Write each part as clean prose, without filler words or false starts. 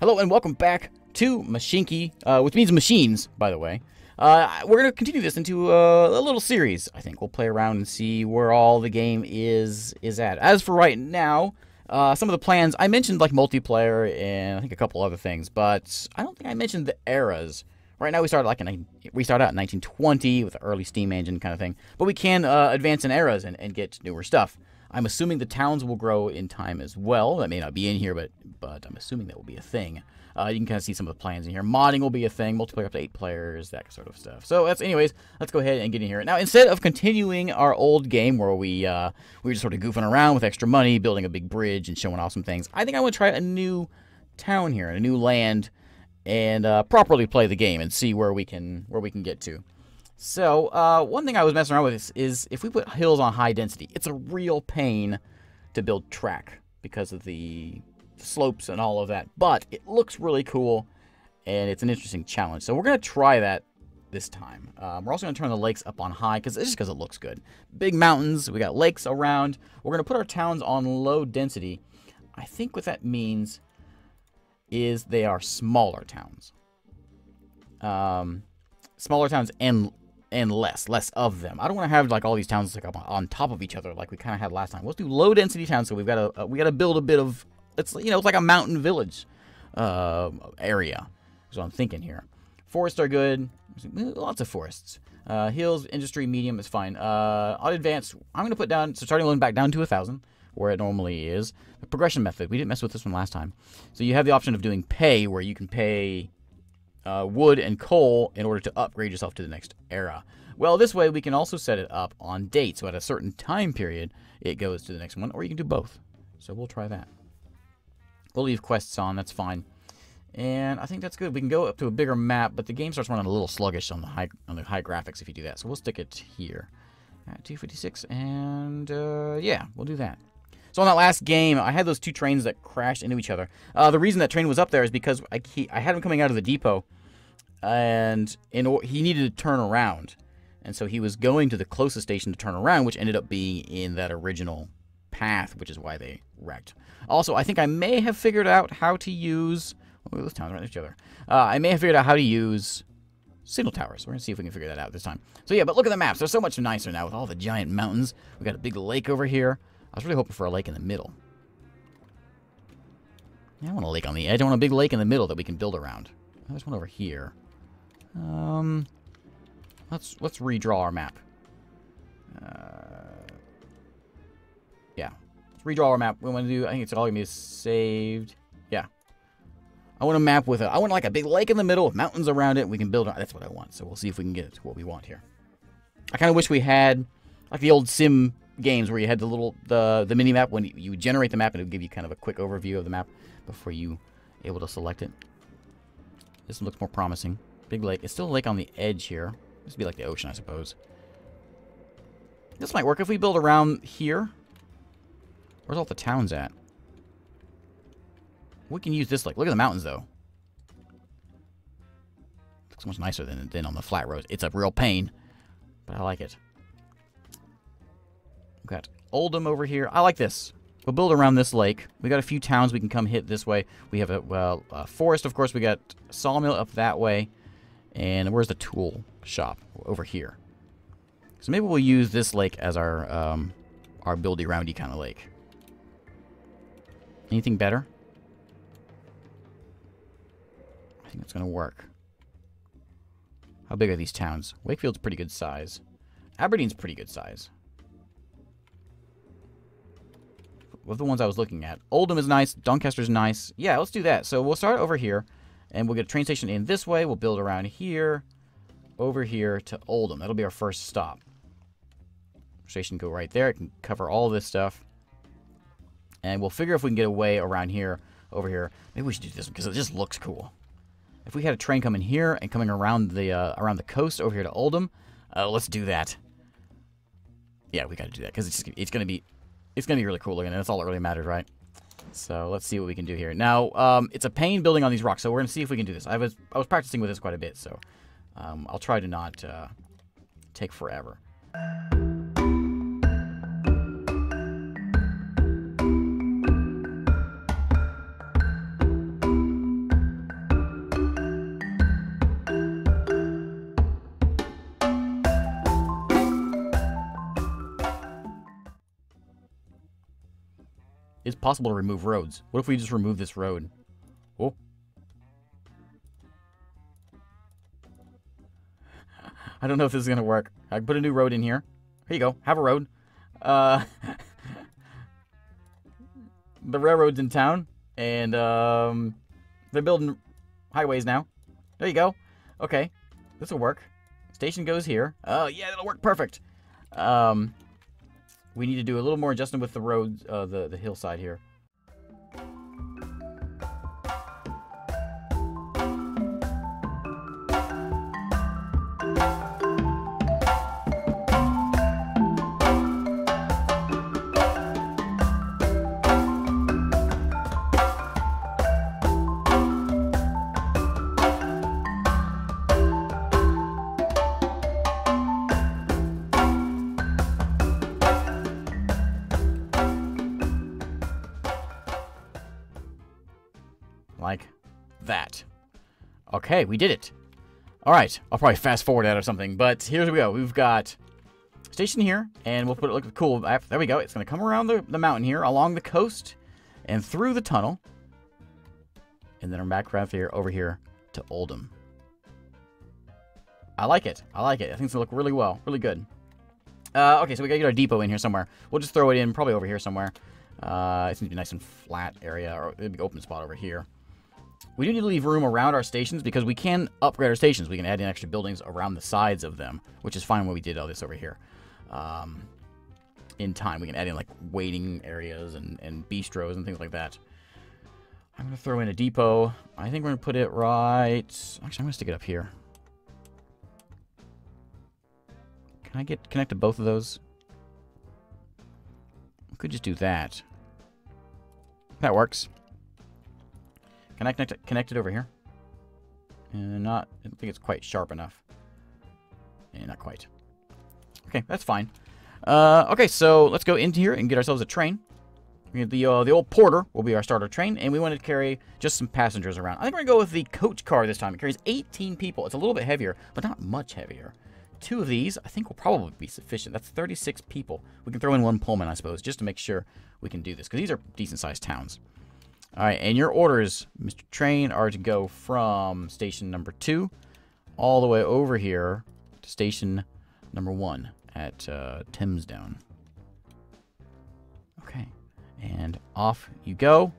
Hello and welcome back to Mashinky, which means machines, by the way. We're going to continue this into a little series. I think we'll play around and see where all the game is at. As for right now, some of the plans, I mentioned like multiplayer and I think a couple other things, but I don't think I mentioned the eras. Right now we start out in 1920 with the early steam engine kind of thing, but we can advance in eras and get newer stuff. I'm assuming the towns will grow in time as well. That may not be in here, but I'm assuming that will be a thing. You can kind of see some of the plans in here. Modding will be a thing. Multiplayer up to 8 players, that sort of stuff. So anyways, let's go ahead and get in here. Now, instead of continuing our old game where we were just sort of goofing around with extra money, building a big bridge and showing off some things, I think I want to try a new town here, a new land, and properly play the game and see where we can get to. So, one thing I was messing around with is if we put hills on high density, it's a real pain to build track because of the slopes and all of that. But it looks really cool, and it's an interesting challenge. So we're going to try that this time. We're also going to turn the lakes up on high, just because it looks good. Big mountains, we got lakes around. We're going to put our towns on low density. I think what that means is they are smaller towns. Smaller towns and less of them. I don't want to have like all these towns like on top of each other like we kind of had last time. Let's do low density towns. So we got to build a bit of it's like a mountain village area. That's what I'm thinking here. Forests are good. Lots of forests. Hills, industry, medium is fine. On advanced, I'm going to put down starting loan back down to 1,000 where it normally is. The progression method. We didn't mess with this one last time. So you have the option of doing pay where you can pay wood and coal in order to upgrade yourself to the next era. Well, this way we can also set it up on date. So at a certain time period, it goes to the next one, or you can do both. So we'll try that. We'll leave quests on, that's fine. And I think that's good. We can go up to a bigger map, but the game starts running a little sluggish on the high graphics if you do that. So we'll stick it here at 256, and yeah, we'll do that. So on that last game, I had those two trains that crashed into each other. The reason that train was up there is because I had him coming out of the depot, and he needed to turn around. And so he was going to the closest station to turn around, which ended up being in that original path, which is why they wrecked. Also, I think I may have figured out how to use... Oh, those towns right next to each other. I may have figured out how to use signal towers. We're going to see if we can figure that out this time. So yeah, but look at the maps. They're so much nicer now with all the giant mountains. We've got a big lake over here. I was really hoping for a lake in the middle. Yeah, I want a lake on the edge. I want a big lake in the middle that we can build around. There's one over here. Let's redraw our map. Yeah, let's redraw our map. We want to do. I think it's all gonna be saved. Yeah, I want a map with I want like a big lake in the middle with mountains around it. We can build. That's what I want. So we'll see if we can get what we want here. I kind of wish we had like the old sim games where you had the mini map when you generate the map and it would give you kind of a quick overview of the map before you able to select it. This looks more promising. Big lake. It's still a lake on the edge here. This would be like the ocean, I suppose. This might work if we build around here. Where's all the towns at? We can use this lake. Look at the mountains, though. Looks much nicer than on the flat roads. It's a real pain, but I like it. We've got Oldham over here. I like this. We'll build around this lake. We got a few towns we can come hit this way. We have a forest, of course. We got a sawmill up that way. And where's the tool shop? Over here. So maybe we'll use this lake as our buildy roundy kind of lake. Anything better? I think that's going to work. How big are these towns? Wakefield's pretty good size. Aberdeen's pretty good size. What are the ones I was looking at? Oldham is nice. Doncaster's nice. Yeah, let's do that. So we'll start over here. And we'll get a train station in this way. We'll build around here. Over here to Oldham. That'll be our first stop. Station go right there. It can cover all this stuff. And we'll figure if we can get away around here. Over here. Maybe we should do this because it just looks cool. If we had a train coming here and coming around the coast over here to Oldham. Let's do that. Yeah, we got to do that. Because it's going to be really cool looking. And that's all that really matters, right? So let's see what we can do here. Now, it's a pain building on these rocks, so we're going to see if we can do this. I was practicing with this quite a bit, so I'll try to not take forever. It's possible to remove roads. What if we just remove this road? Oh. I don't know if this is going to work. I can put a new road in here. Here you go. Have a road. The railroad's in town. And they're building highways now. There you go. Okay. This will work. Station goes here. Oh, yeah, that'll work perfect. We need to do a little more adjustment with the road, the hillside here. Like that. Okay, we did it. All right, I'll probably fast forward that or something, but here we go. We've got station here, and we'll put it look cool. There we go. It's going to come around the mountain here, along the coast, and through the tunnel, and then I'm back around here, over here to Oldham. I like it. I like it. I think it's going to look really well, really good. Okay, so we got to get our depot in here somewhere. We'll just throw it in probably over here somewhere. It's going to be a nice and flat area, or it'll be an open spot over here. We do need to leave room around our stations because we can upgrade our stations. We can add in extra buildings around the sides of them, which is fine when we did all this over here. In time, we can add in like waiting areas and bistros and things like that. I'm going to throw in a depot. I think we're going to put it right... Actually, I'm going to stick it up here. Can I connect to both of those? We could just do that. That works. Can I connect it over here? I don't think it's quite sharp enough. Yeah, not quite. Okay, that's fine. Okay, so let's go into here and get ourselves a train. The old porter will be our starter train, and we want to carry just some passengers around. I think we're going to go with the coach car this time. It carries 18 people. It's a little bit heavier, but not much heavier. 2 of these, I think, will probably be sufficient. That's 36 people. We can throw in 1 Pullman, I suppose, just to make sure we can do this, because these are decent-sized towns. All right, and your orders, Mr. Train, are to go from station number 2 all the way over here to station number 1 at Thamesdown. Okay, and off you go.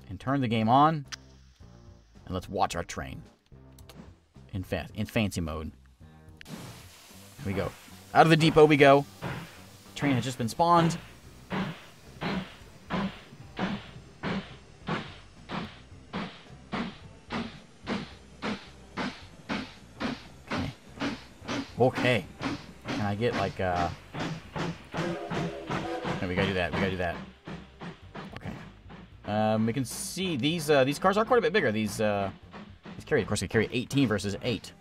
And turn the game on, and let's watch our train in fancy mode. Here we go. Out of the depot we go. Train has just been spawned. Okay. Can I get like No, we gotta do that. We gotta do that. Okay. We can see these cars are quite a bit bigger. These carry, of course, they carry 18 versus 8.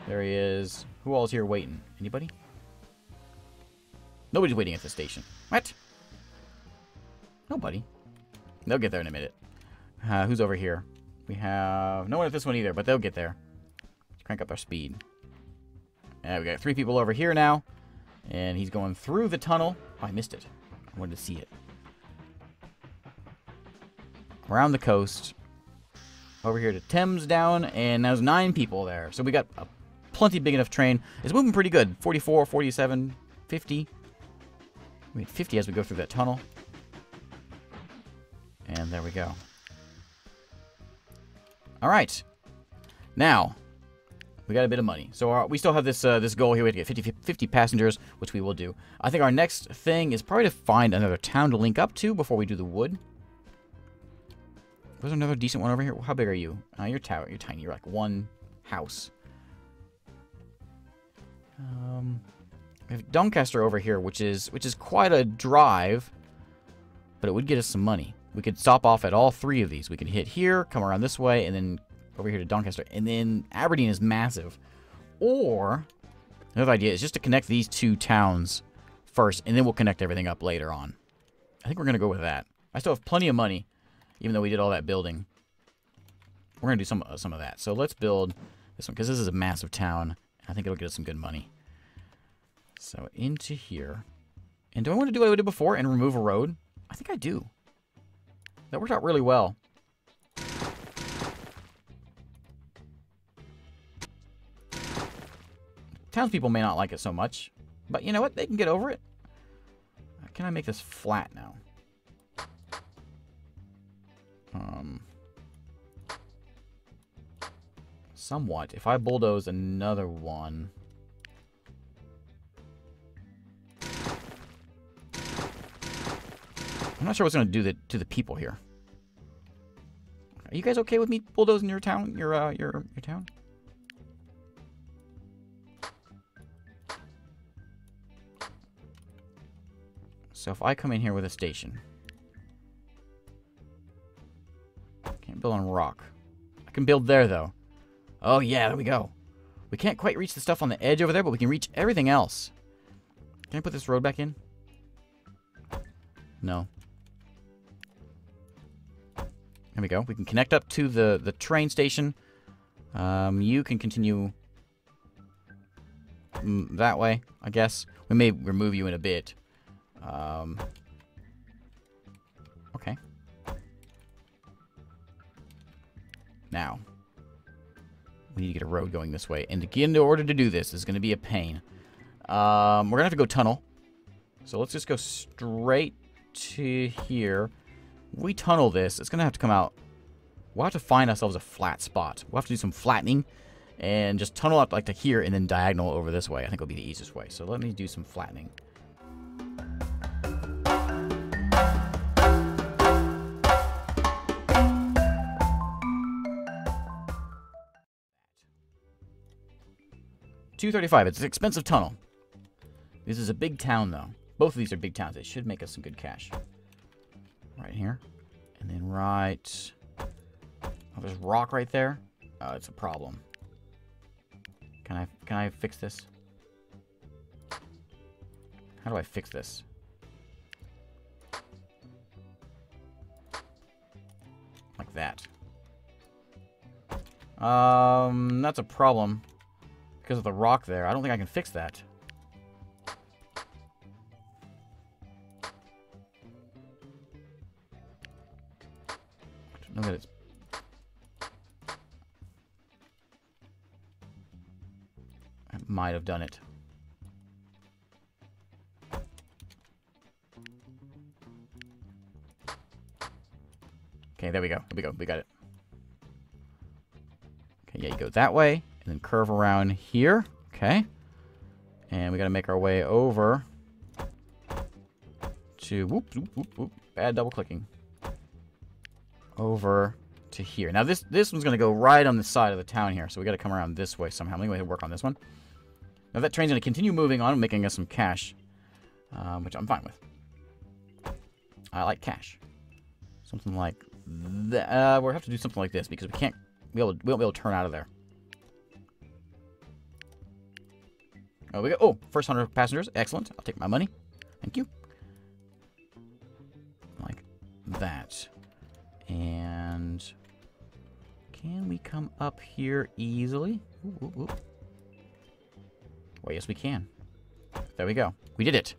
There he is. Who all's here waiting? Anybody? Nobody's waiting at the station. What? Nobody. They'll get there in a minute. Who's over here? We have no one at this one either, but they'll get there. Crank up our speed. And we got 3 people over here now. And he's going through the tunnel. Oh, I missed it. I wanted to see it. Around the coast. Over here to Thamesdown. And there's 9 people there. So we got a plenty big enough train. It's moving pretty good. 44, 47, 50. We had 50 as we go through that tunnel. And there we go. All right. Now... we got a bit of money. So we still have this this goal here. We have to get 50 passengers, which we will do. I think our next thing is probably to find another town to link up to before we do the wood. Was there another decent one over here? How big are you? You're tiny. You're like 1 house. We have Doncaster over here, which is quite a drive, but it would get us some money. We could stop off at all 3 of these. We could hit here, come around this way, and then over here to Doncaster, and then Aberdeen is massive. Or another idea is just to connect these 2 towns first, and then we'll connect everything up later on. I think we're gonna go with that. I still have plenty of money, even though we did all that building. We're gonna do some of that. So let's build this one because this is a massive town. I think it'll get us some good money. So into here, And do I want to do what I did before and remove a road? I think I do. That worked out really well. Townspeople may not like it so much, but you know what? They can get over it. Can I make this flat now? Somewhat. If I bulldoze another one... I'm not sure what's going to do to the people here. Are you guys okay with me bulldozing your town? Your town? So if I come in here with a station, can't build on rock. I can build there though. Oh yeah, there we go. We can't quite reach the stuff on the edge over there, but we can reach everything else. Can I put this road back in? No. There we go. We can connect up to the train station. You can continue that way, I guess. We may remove you in a bit. Okay. Now, we need to get a road going this way. And in order to do this is going to be a pain. We're going to have to go tunnel. So let's just go straight to here. We tunnel this. It's going to have to come out. We'll have to find ourselves a flat spot. We'll have to do some flattening. And just tunnel out like to here and then diagonal over this way. I think it'll be the easiest way. So let me do some flattening. $235. It's an expensive tunnel. This is a big town, though. Both of these are big towns. It should make us some good cash. Right here. And then right... Oh, there's rock right there. Oh, it's a problem. Can I fix this? How do I fix this? Like that. That's a problem. Because of the rock there. I don't think I can fix that. I don't know that it's... I might have done it. Okay, there we go. There we go. We got it. Okay, yeah, you go that way. And then curve around here. Okay. And we got to make our way over to... Whoop, whoop, whoop, whoop. Bad double clicking. Over to here. Now, this one's going to go right on the side of the town here. So we got to come around this way somehow. Let me go ahead and work on this one. Now, that train's going to continue moving on, making us some cash. Which I'm fine with. I like cash. Something like that. We'll have to do something like this because we won't be able to turn out of there. Oh, we go. Oh, first 100 passengers. Excellent. I'll take my money. Thank you. Like that. And can we come up here easily? Ooh, ooh, ooh. Well, yes, we can. There we go. We did it.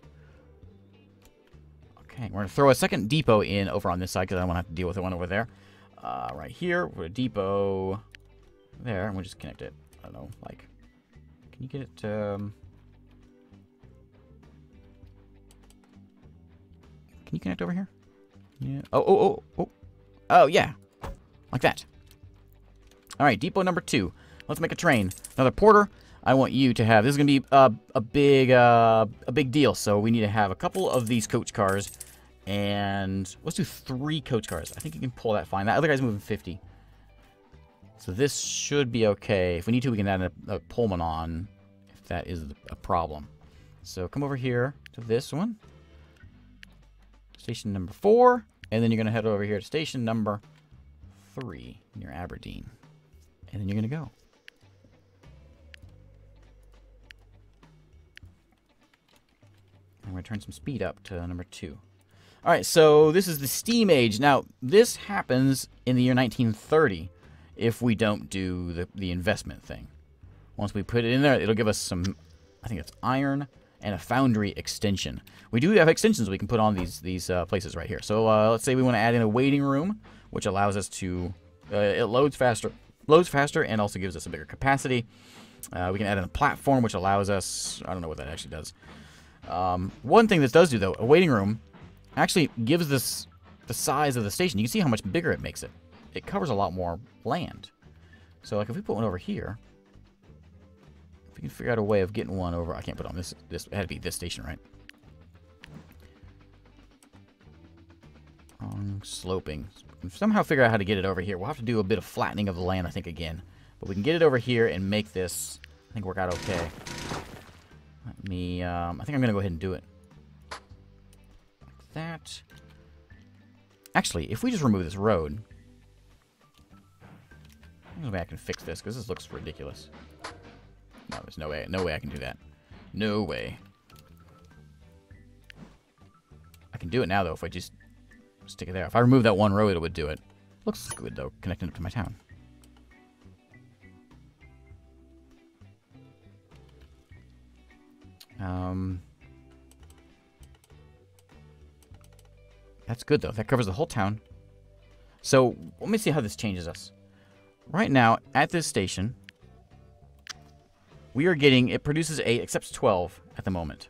Okay, we're going to throw a second depot in over on this side because I don't want to have to deal with the one over there. Right here, we're a depot there, and we'll just connect it. I don't know, like... Can you get it, Can you connect over here? Yeah. Oh, yeah. Like that. Alright, depot number 2. Let's make a train. Another porter. I want you to have... This is going to be a big deal, so we need to have a couple of these coach cars. And let's do 3 coach cars. I think you can pull that fine. That other guy's moving 50. So this should be okay. If we need to, we can add a Pullman on, if that is a problem. So come over here to this one. Station number 4. And then you're going to head over here to station number 3 near Aberdeen. And then you're going to go. I'm going to turn some speed up to number 2. Alright, so this is the steam age. Now, this happens in the year 1930 if we don't do the investment thing. Once we put it in there, it'll give us some, I think it's iron and a foundry extension. We do have extensions we can put on these places right here. So let's say we want to add in a waiting room, which allows us to it loads faster, and also gives us a bigger capacity. We can add in a platform, which allows us, I don't know what that actually does. One thing this does do, though, a waiting room actually gives this the size of the station. You can see how much bigger it makes it. It covers a lot more land. So, like, if we put one over here, if we can figure out a way of getting one over, I can't put on this. It had to be this station, right? Sloping. Somehow figure out how to get it over here. We'll have to do a bit of flattening of the land, I think, again. But we can get it over here and make this, I think, work out okay. Let me, I think I'm going to go ahead and do it. Like that. Actually, if we just remove this road, there's no way I can fix this, because this looks ridiculous. No, there's no way I can do that. No way. I can do it now, though, if I just stick it there. If I remove that one road, it would do it. Looks good, though, connecting it to my town. That's good, though. That covers the whole town. So, let me see how this changes us. Right now, at this station, we are getting, it produces 8, accepts 12 at the moment.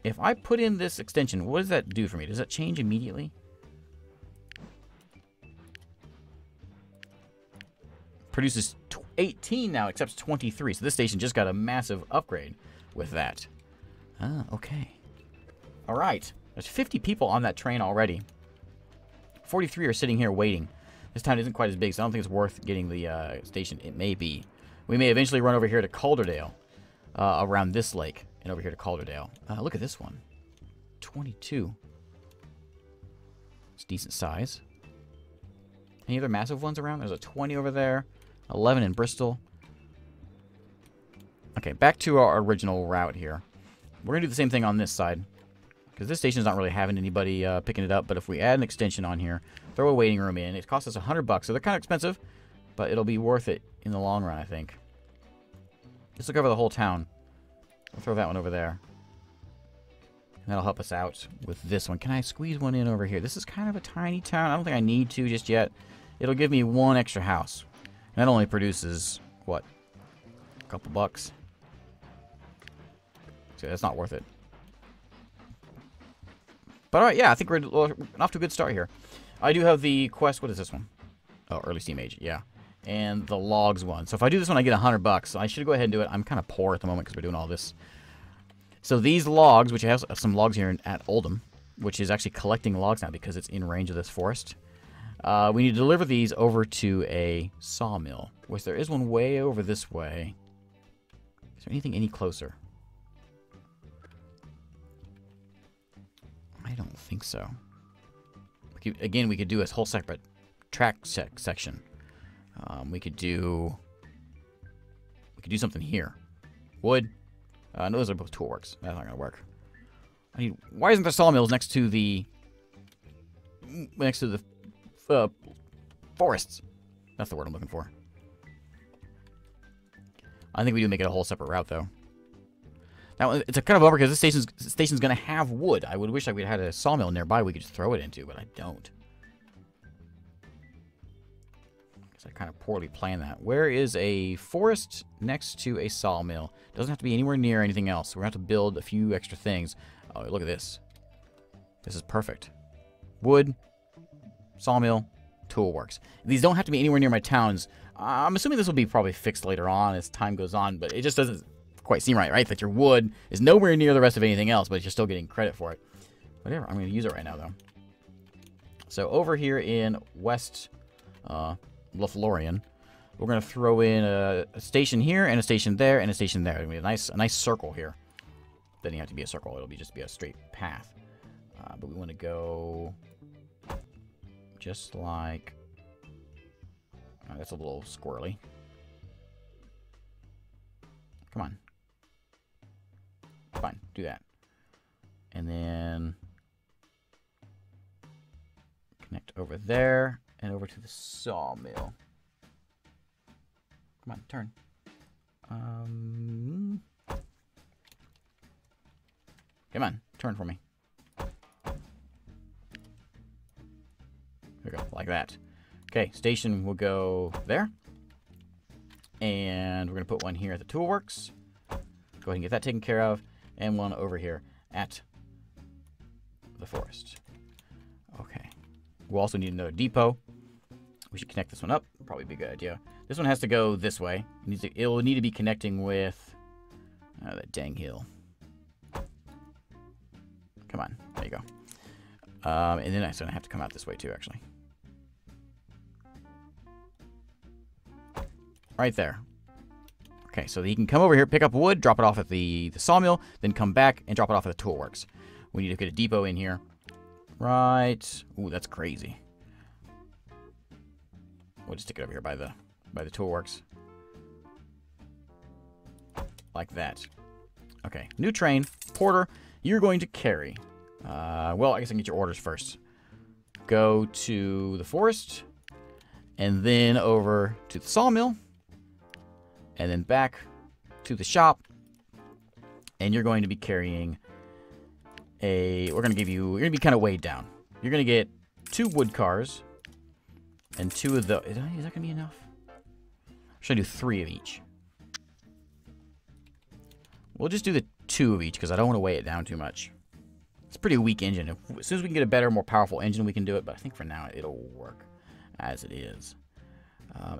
If I put in this extension, what does that do for me? Does that change immediately? Produces 18 now, accepts 23. So this station just got a massive upgrade with that. Ah, okay. All right. There's 50 people on that train already. 43 are sitting here waiting. This town isn't quite as big, so I don't think it's worth getting the station. It may be. We may eventually run over here to Calderdale, around this lake, and over here to Calderdale. Look at this one. 22. It's decent size. Any other massive ones around? There's a 20 over there. 11 in Bristol. Okay, back to our original route here. We're going to do the same thing on this side, because this station's not really having anybody picking it up. But if we add an extension on here, throw a waiting room in, it costs us $100, so they're kind of expensive, but it'll be worth it in the long run, I think. This will cover the whole town. We'll throw that one over there. And that'll help us out with this one. Can I squeeze one in over here? This is kind of a tiny town. I don't think I need to just yet. It'll give me one extra house. And that only produces, what, a couple bucks? So that's not worth it. But alright, yeah, I think we're off to a good start here. I do have the quest, what is this one? Oh, early steam age, yeah. And the logs one. So if I do this one, I get $100. So I should go ahead and do it. I'm kind of poor at the moment because we're doing all this. So these logs, which I have some logs here at Oldham, which is actually collecting logs now because it's in range of this forest. We need to deliver these over to a sawmill, which there is one way over this way. Is there anything any closer? I don't think so. Again, we could do a whole separate track section. We could do something here. Wood. No, those are both toolworks. That's not gonna work. Why isn't there sawmills next to the forests? That's the word I'm looking for. I think we do make it a whole separate route, though. Now, it's a kind of bummer because this station's going to have wood. I would wish I would have had a sawmill nearby we could just throw it into, but I don't. Because I kind of poorly planned that. Where is a forest next to a sawmill? Doesn't have to be anywhere near anything else. So we're going to have to build a few extra things. Oh, look at this. This is perfect. Wood, sawmill, tool works. These don't have to be anywhere near my towns. I'm assuming this will be probably fixed later on as time goes on, but it just doesn't quite seem right? That your wood is nowhere near the rest of anything else, but you're still getting credit for it. Whatever, I'm going to use it right now, though. So over here in West Lothlorien, we're going to throw in a station here, and a station there, and a station there. It'll be a nice circle here. Doesn't have to be a circle, it'll just be a straight path. But we want to go just like... Oh, that's a little squirrely. Come on. Fine, do that. And then connect over there and over to the sawmill. Come on, turn. Come on, turn for me. There we go, like that. Okay, station will go there. And we're going to put one here at the toolworks. Go ahead and get that taken care of. And one over here at the forest. Okay. We'll also need another depot. We should connect this one up. Probably be a good idea. This one has to go this way. It will need to be connecting with that dang hill. Come on. There you go. And then it's going to have to come out this way too, actually. Right there. Okay, so he can come over here, pick up wood, drop it off at the sawmill, then come back and drop it off at the toolworks. We need to get a depot in here. Right. Ooh, that's crazy. We'll just stick it over here by the toolworks. Like that. Okay, new train. Porter, you're going to carry. Well, I guess I can get your orders first. Go to the forest, and then over to the sawmill, and then back to the shop. And you're going to be carrying we're going to give you, you're going to be kind of weighed down. You're going to get 2 wood cars and 2 of the, is that going to be enough? Should I do 3 of each? We'll just do the 2 of each because I don't want to weigh it down too much. It's a pretty weak engine. As soon as we can get a better, more powerful engine, we can do it. But I think for now, it'll work as it is.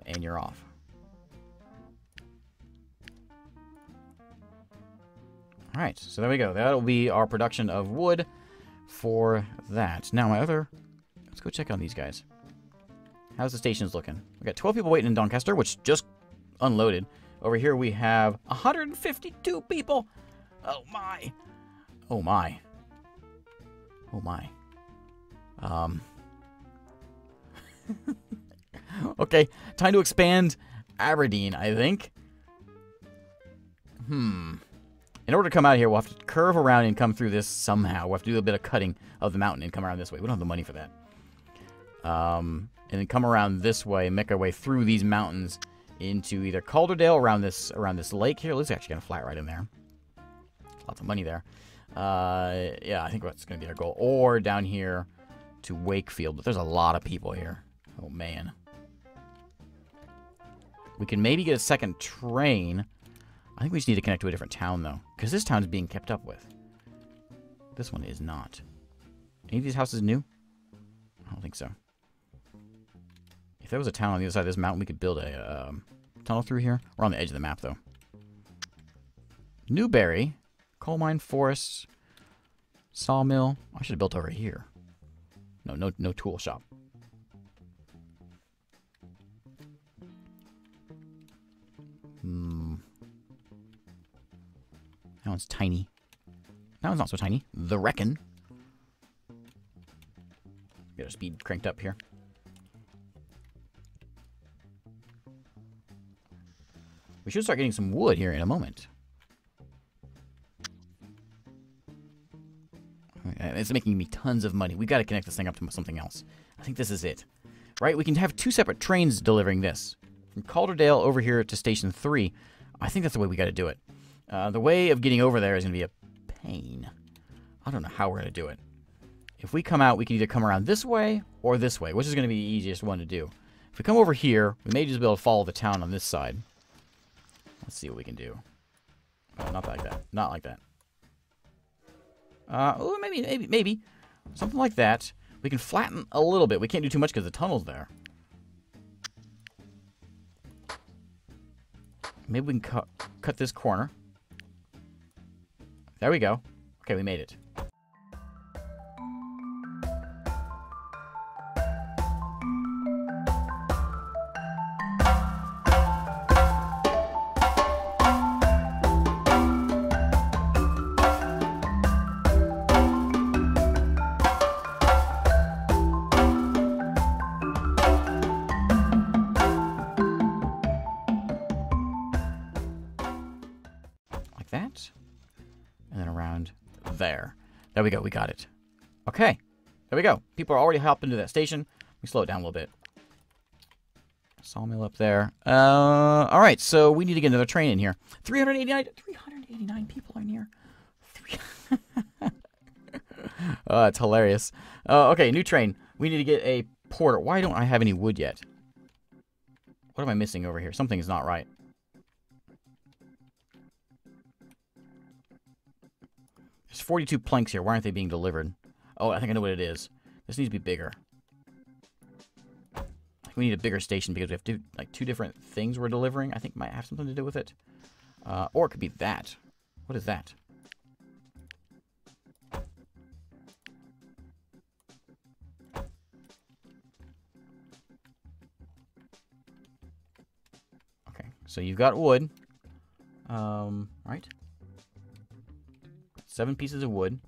And you're off. All right, so there we go. That'll be our production of wood for that. Now, let's go check on these guys. How's the stations looking? We got 12 people waiting in Doncaster, which just unloaded. Over here, we have 152 people. Oh, my. Oh, my. Oh, my. Okay, time to expand Aberdeen, I think. In order to come out here, we'll have to curve around and come through this somehow. We'll have to do a bit of cutting of the mountain and come around this way. We don't have the money for that. And then come around this way and make our way through these mountains into either Calderdale around this lake here. Let's actually kind of flat right in there. Lots of money there. Yeah, I think that's going to be our goal. Or down here to Wakefield. But there's a lot of people here. Oh, man. We can maybe get a second train. I think we just need to connect to a different town, though. Because this town is being kept up with. This one is not. Any of these houses new? I don't think so. If there was a town on the other side of this mountain, we could build a tunnel through here. We're on the edge of the map, though. Newberry. Coal mine, forests. Sawmill. I should have built over here. No tool shop. That one's tiny. That one's not so tiny. The Reckon. Get our speed cranked up here. We should start getting some wood here in a moment. It's making me tons of money. We've got to connect this thing up to something else. I think this is it. Right? We can have 2 separate trains delivering this. From Calderdale over here to Station 3. I think that's the way we got to do it. The way of getting over there is going to be a pain. I don't know how we're going to do it. If we come out, we can either come around this way or this way, which is going to be the easiest one to do. If we come over here, we may just be able to follow the town on this side. Let's see what we can do. Not like that. Not like that. Oh, maybe. Something like that. We can flatten a little bit. We can't do too much because the tunnel's there. Maybe we can cut this corner. There we go. Okay, we made it. That, and then around there. There we go. We got it. Okay. There we go. People are already hopping into that station. We slow it down a little bit. Sawmill up there. All right. So we need to get another train in here. 389 people are in here. It's hilarious. Okay, new train. We need to get a porter. Why don't I have any wood yet? What am I missing over here? Something's not right. There's 42 planks here. Why aren't they being delivered? Oh, I think I know what it is. This needs to be bigger. We need a bigger station because we have two different things we're delivering. I think it might have something to do with it. Or it could be that. What is that? Okay, so you've got wood. Right? 7 pieces of wood.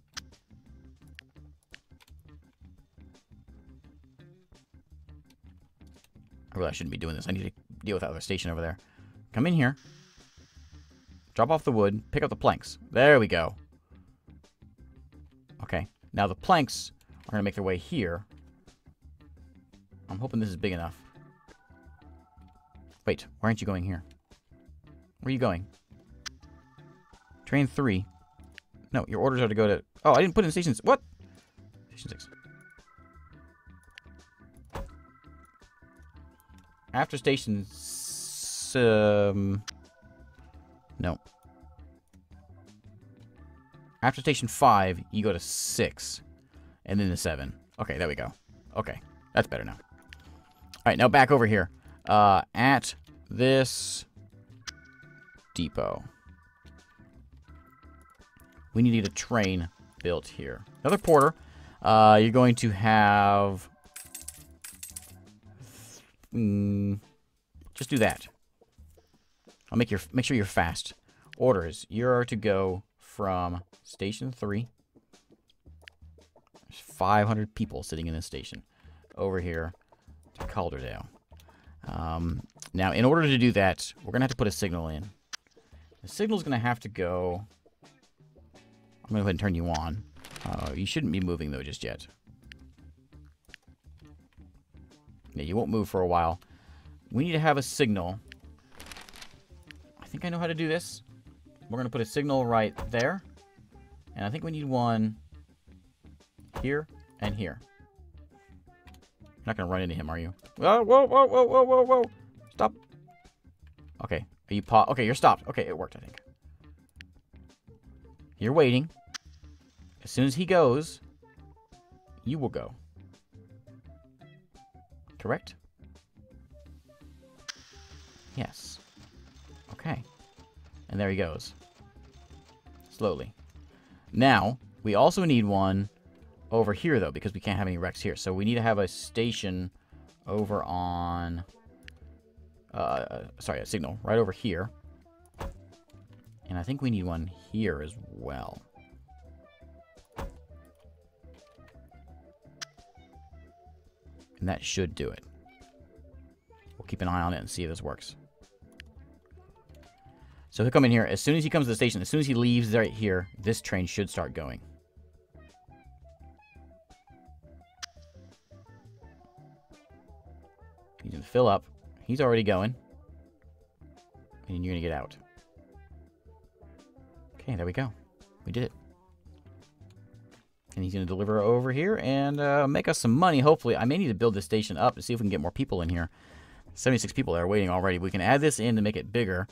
I really shouldn't be doing this. I need to deal with that other station over there. Come in here. Drop off the wood. Pick up the planks. There we go. Okay. Now the planks are going to make their way here. I'm hoping this is big enough. Wait. Why aren't you going here? Where are you going? Train 3. No, your orders are to go to... Oh, I didn't put in stations. What? Station 6. After station... No. After station 5, you go to 6. And then to 7. Okay, there we go. Okay, that's better now. Alright, now back over here. At this depot. We need to get a train built here. Another porter. You're going to have... just do that. I'll make sure you're fast. Orders. You're to go from station 3. There's 500 people sitting in this station. Over here to Calderdale. Now, in order to do that, we're going to have to put a signal in. The signal's going to have to go... I'm going to go ahead and turn you on. You shouldn't be moving, though, just yet. Yeah, you won't move for a while. We need to have a signal. I think I know how to do this. We're going to put a signal right there. And I think we need one here and here. You're not going to run into him, are you? Whoa, whoa, whoa, whoa, whoa, whoa, whoa. Stop. Okay. Are you okay, you're stopped. Okay, it worked, I think. You're waiting. As soon as he goes, you will go. Correct? Yes. Okay. And there he goes. Slowly. Now, we also need one over here, though, because we can't have any wrecks here. So we need to have a station over on... sorry, a signal right over here. And I think we need one here as well. And that should do it. We'll keep an eye on it and see if this works. So he'll come in here. As soon as he comes to the station, as soon as he leaves right here, this train should start going. He's going to fill up. He's already going. And you're going to get out. Okay, there we go. We did it. And he's going to deliver over here and make us some money, hopefully. I may need to build this station up to see if we can get more people in here. 76 people that are waiting already. We can add this in to make it bigger.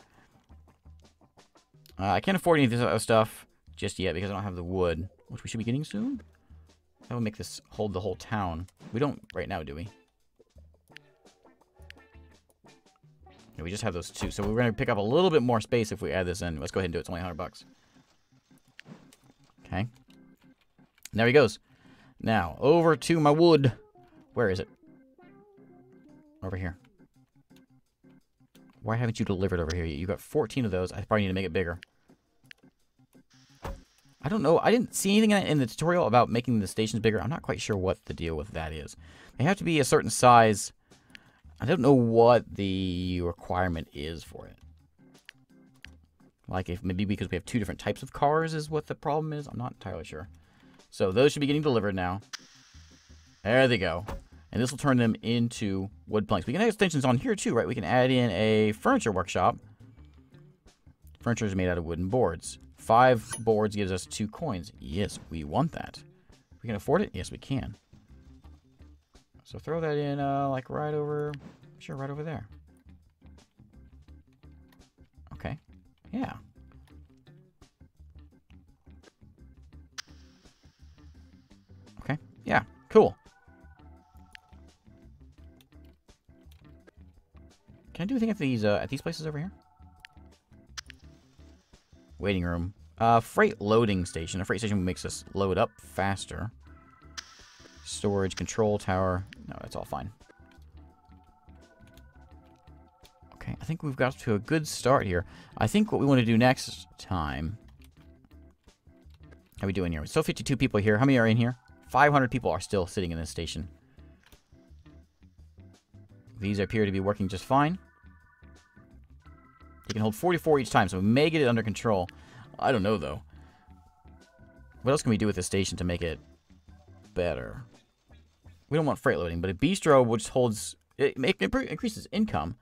I can't afford any of this other stuff just yet because I don't have the wood, which we should be getting soon. That will make this hold the whole town. We don't right now, do we? Yeah, we just have those two. So we're going to pick up a little bit more space if we add this in. Let's go ahead and do it. It's only $100. Okay. And there he goes. Now, over to my wood. Where is it? Over here. Why haven't you delivered over here? You got 14 of those. I probably need to make it bigger. I don't know. I didn't see anything in the tutorial about making the stations bigger. I'm not quite sure what the deal with that is. They have to be a certain size. I don't know what the requirement is for it. Like if maybe because we have two different types of cars is what the problem is. I'm not entirely sure. So those should be getting delivered now. There they go. And this will turn them into wood planks. We can add extensions on here too, right? We can add in a furniture workshop. Furniture is made out of wooden boards. 5 boards gives us 2 coins. Yes, we want that. We can afford it? Yes, we can. So throw that in, like, right over... Sure, right over there. Okay. Yeah. Okay. Yeah. Cool. Can I do anything at these places over here? Waiting room. Freight loading station. A freight station makes us load up faster. Storage, control tower. No, that's all fine. Okay, I think we've got to a good start here. I think what we want to do next time... How are we doing here? Still 52 people here. How many are in here? 500 people are still sitting in this station. These appear to be working just fine. They can hold 44 each time, so we may get it under control. I don't know, though. What else can we do with this station to make it better? We don't want freight loading, but a bistro which holds... It increases income.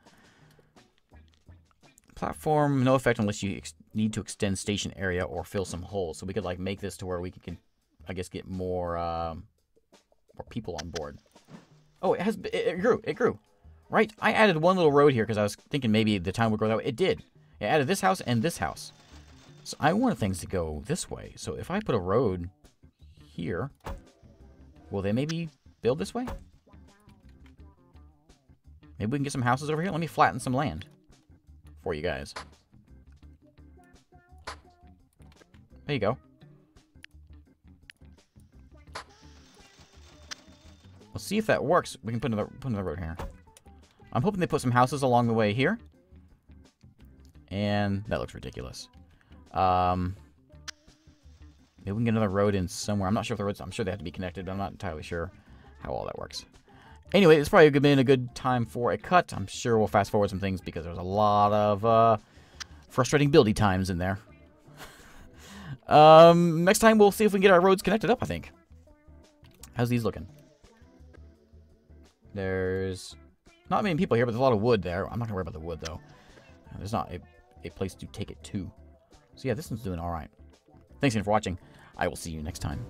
Platform, no effect unless you need to extend station area or fill some holes. So we could, like, make this to where we can I guess, get more people on board. Oh, it grew. It grew. Right? I added one little road here because I was thinking maybe the town would grow that way. It did. I added this house and this house. So I wanted things to go this way. So if I put a road here, will they maybe build this way? Maybe we can get some houses over here. Let me flatten some land for you guys. There you go. We'll see if that works. We can put another road here. I'm hoping they put some houses along the way here. And that looks ridiculous. Maybe we can get another road in somewhere. I'm not sure if the roads... I'm sure they have to be connected, but I'm not entirely sure how all that works. Anyway, it's probably been a good time for a cut. I'm sure we'll fast forward some things because there's a lot of frustrating building times in there. Next time we'll see if we can get our roads connected up, I think. How's these looking? There's not many people here, but there's a lot of wood there. I'm not going to worry about the wood, though. There's not a place to take it to. So yeah, this one's doing all right. Thanks again for watching. I will see you next time.